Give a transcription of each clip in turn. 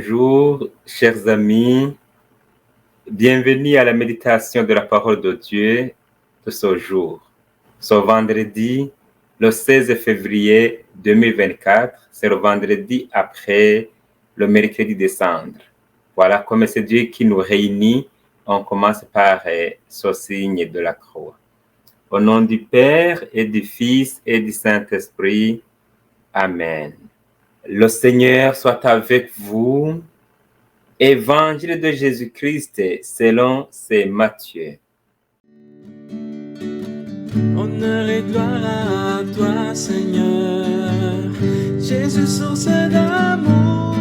Bonjour, chers amis. Bienvenue à la méditation de la parole de Dieu de ce jour. Ce vendredi, le 16 février 2024, c'est le vendredi après le mercredi des cendres. Voilà, comme c'est Dieu qui nous réunit, on commence par ce signe de la croix. Au nom du Père et du Fils et du Saint-Esprit. Amen. Le Seigneur soit avec vous. Évangile de Jésus-Christ selon saint Matthieu. Honneur et gloire à toi, Seigneur. Jésus, source d'amour,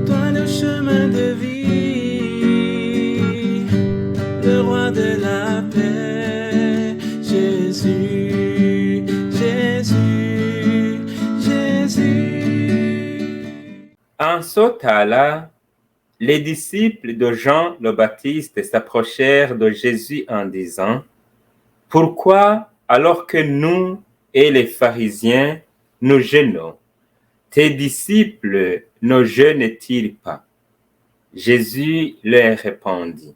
toi le chemin de vie, le roi de la paix. Jésus, Jésus, Jésus. En ce temps-là, les disciples de Jean le Baptiste s'approchèrent de Jésus en disant: Pourquoi, alors que nous et les pharisiens nous jeûnons, tes disciples ne jeûnent-ils pas? Jésus leur répondit: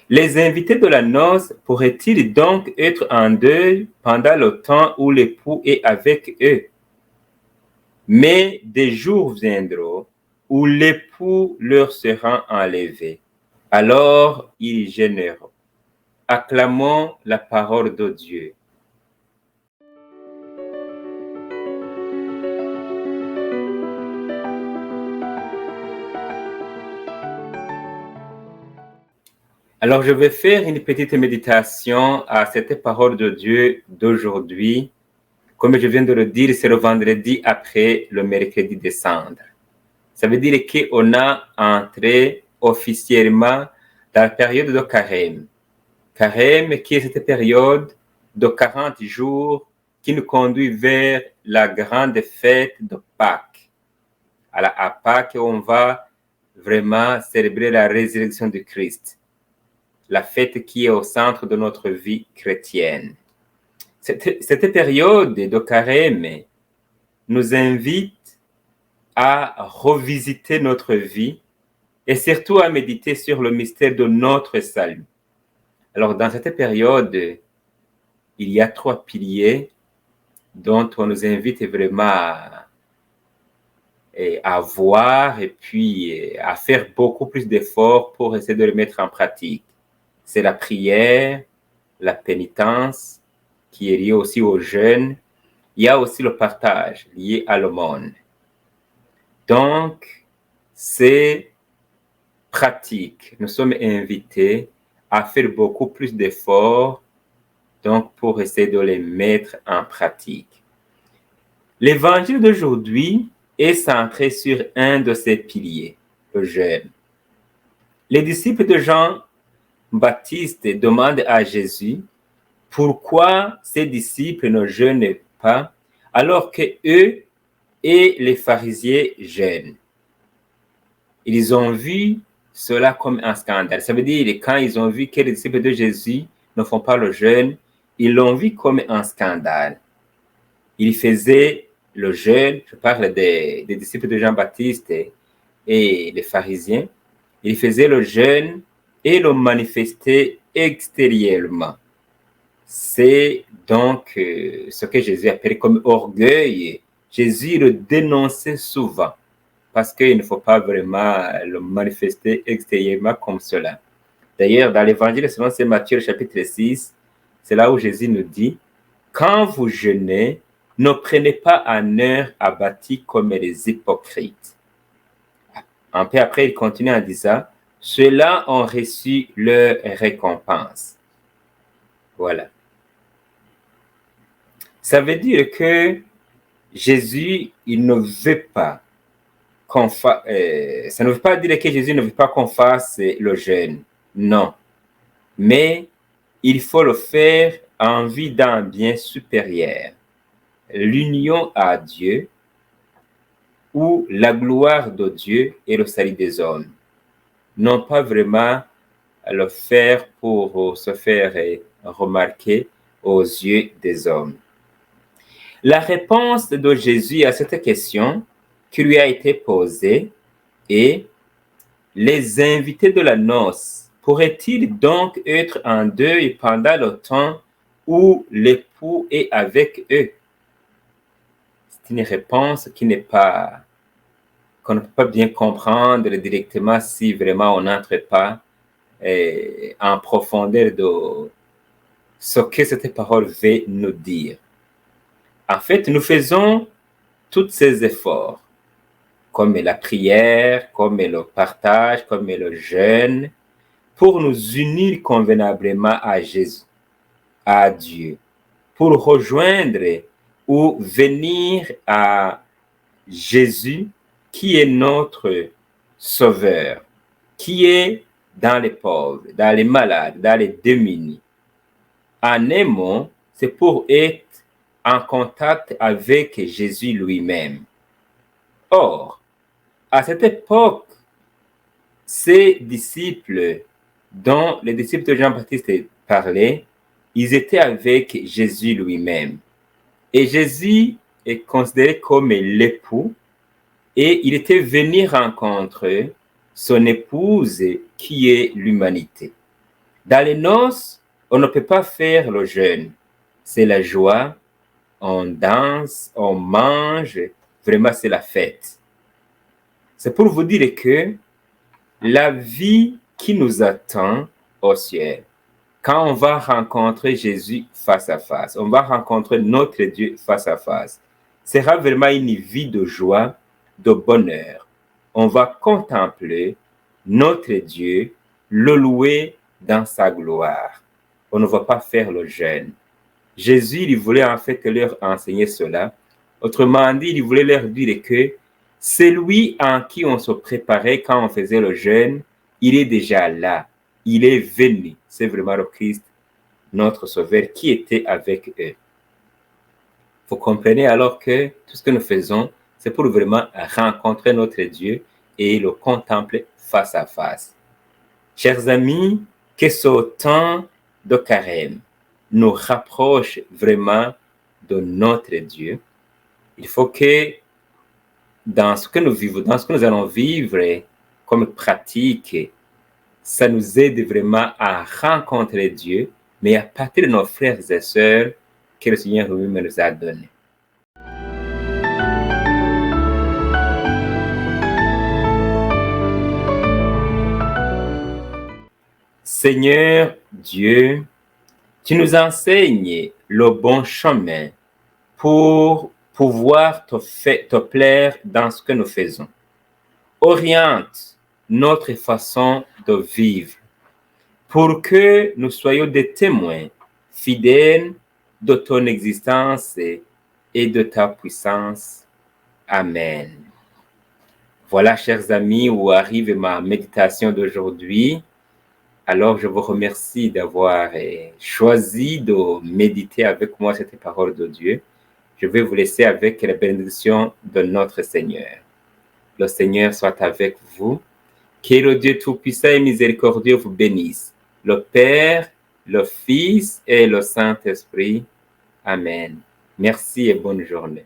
Les invités de la noce pourraient-ils donc être en deuil pendant le temps où l'époux est avec eux? Mais des jours viendront où l'époux leur sera enlevé. Alors ils jeûneront. Acclamons la parole de Dieu. Alors je vais faire une petite méditation à cette parole de Dieu d'aujourd'hui. Comme je viens de le dire, c'est le vendredi après le mercredi des cendres. Ça veut dire qu'on a entré officiellement dans la période de carême. Carême qui est cette période de 40 jours qui nous conduit vers la grande fête de Pâques. Alors à Pâques, on va vraiment célébrer la résurrection de Christ, la fête qui est au centre de notre vie chrétienne. Cette période de carême nous invite à revisiter notre vie et surtout à méditer sur le mystère de notre salut. Alors, dans cette période, il y a 3 piliers dont on nous invite vraiment à voir et puis à faire beaucoup plus d'efforts pour essayer de les mettre en pratique. C'est la prière, la pénitence, qui est liée aussi au jeûne. Il y a aussi le partage lié à l'aumône. Donc, c'est pratique. Nous sommes invités à faire beaucoup plus d'efforts donc pour essayer de les mettre en pratique. L'évangile d'aujourd'hui est centré sur un de ces piliers, le jeûne. Les disciples de Jean-Baptiste demandent à Jésus pourquoi ses disciples ne jeûnent pas alors que eux et les pharisiens jeûnent. Ils ont vu cela comme un scandale. Ça veut dire que quand ils ont vu que les disciples de Jésus ne font pas le jeûne, ils l'ont vu comme un scandale. Ils faisaient le jeûne, je parle des disciples de Jean-Baptiste et les pharisiens, ils faisaient le jeûne et le manifestaient extérieurement. C'est donc ce que Jésus appelle comme orgueil. Jésus le dénonçait souvent parce qu'il ne faut pas vraiment le manifester extérieurement comme cela. D'ailleurs, dans l'évangile selon saint Matthieu, chapitre 6, c'est là où Jésus nous dit: Quand vous jeûnez, ne prenez pas en heure abattie comme les hypocrites. Un peu après, il continue en disant: Ceux-là ont reçu leur récompense. Voilà. Ça veut dire que Jésus, il ne veut pas qu'on fasse. Ça ne veut pas dire que Jésus ne veut pas qu'on fasse le jeûne. Non. Mais il faut le faire en vue d'un bien supérieur, l'union à Dieu, ou la gloire de Dieu et le salut des hommes. Non pas vraiment le faire pour se faire remarquer aux yeux des hommes. La réponse de Jésus à cette question, qui lui a été posée et les invités de la noce pourraient-ils donc être en deuil pendant le temps où l'époux est avec eux? C'est une réponse qu'on ne peut pas bien comprendre directement si vraiment on n'entre pas en profondeur de ce que cette parole veut nous dire. En fait, nous faisons tous ces efforts, comme la prière, comme le partage, comme le jeûne, pour nous unir convenablement à Jésus, à Dieu, pour rejoindre ou venir à Jésus qui est notre Sauveur, qui est dans les pauvres, dans les malades, dans les démunis. En un mot, c'est pour être en contact avec Jésus lui-même. Or, à cette époque, ces disciples dont les disciples de Jean-Baptiste parlaient, ils étaient avec Jésus lui-même. Et Jésus est considéré comme l'époux et il était venu rencontrer son épouse qui est l'humanité. Dans les noces, on ne peut pas faire le jeûne. C'est la joie, on danse, on mange, vraiment c'est la fête. C'est pour vous dire que la vie qui nous attend au ciel, quand on va rencontrer Jésus face à face, on va rencontrer notre Dieu face à face, sera vraiment une vie de joie, de bonheur. On va contempler notre Dieu, le louer dans sa gloire. On ne va pas faire le jeûne. Jésus, il voulait en fait leur enseigner cela. Autrement dit, il voulait leur dire que celui en qui on se préparait quand on faisait le jeûne, il est déjà là. Il est venu. C'est vraiment le Christ, notre Sauveur, qui était avec eux. Vous comprenez alors que tout ce que nous faisons, c'est pour vraiment rencontrer notre Dieu et le contempler face à face. Chers amis, que ce temps de carême nous rapproche vraiment de notre Dieu. Il faut que dans ce que nous vivons, dans ce que nous allons vivre comme pratique, ça nous aide vraiment à rencontrer Dieu, mais à partir de nos frères et sœurs que le Seigneur lui-même nous a donnés. Seigneur Dieu, tu nous enseignes le bon chemin pour pouvoir te plaire dans ce que nous faisons. Oriente notre façon de vivre pour que nous soyons des témoins fidèles de ton existence et de ta puissance. Amen. Voilà, chers amis, où arrive ma méditation d'aujourd'hui. Alors, je vous remercie d'avoir choisi de méditer avec moi cette parole de Dieu. Je vais vous laisser avec la bénédiction de notre Seigneur. Le Seigneur soit avec vous. Que le Dieu Tout-Puissant et Miséricordieux vous bénisse. Le Père, le Fils et le Saint-Esprit. Amen. Merci et bonne journée.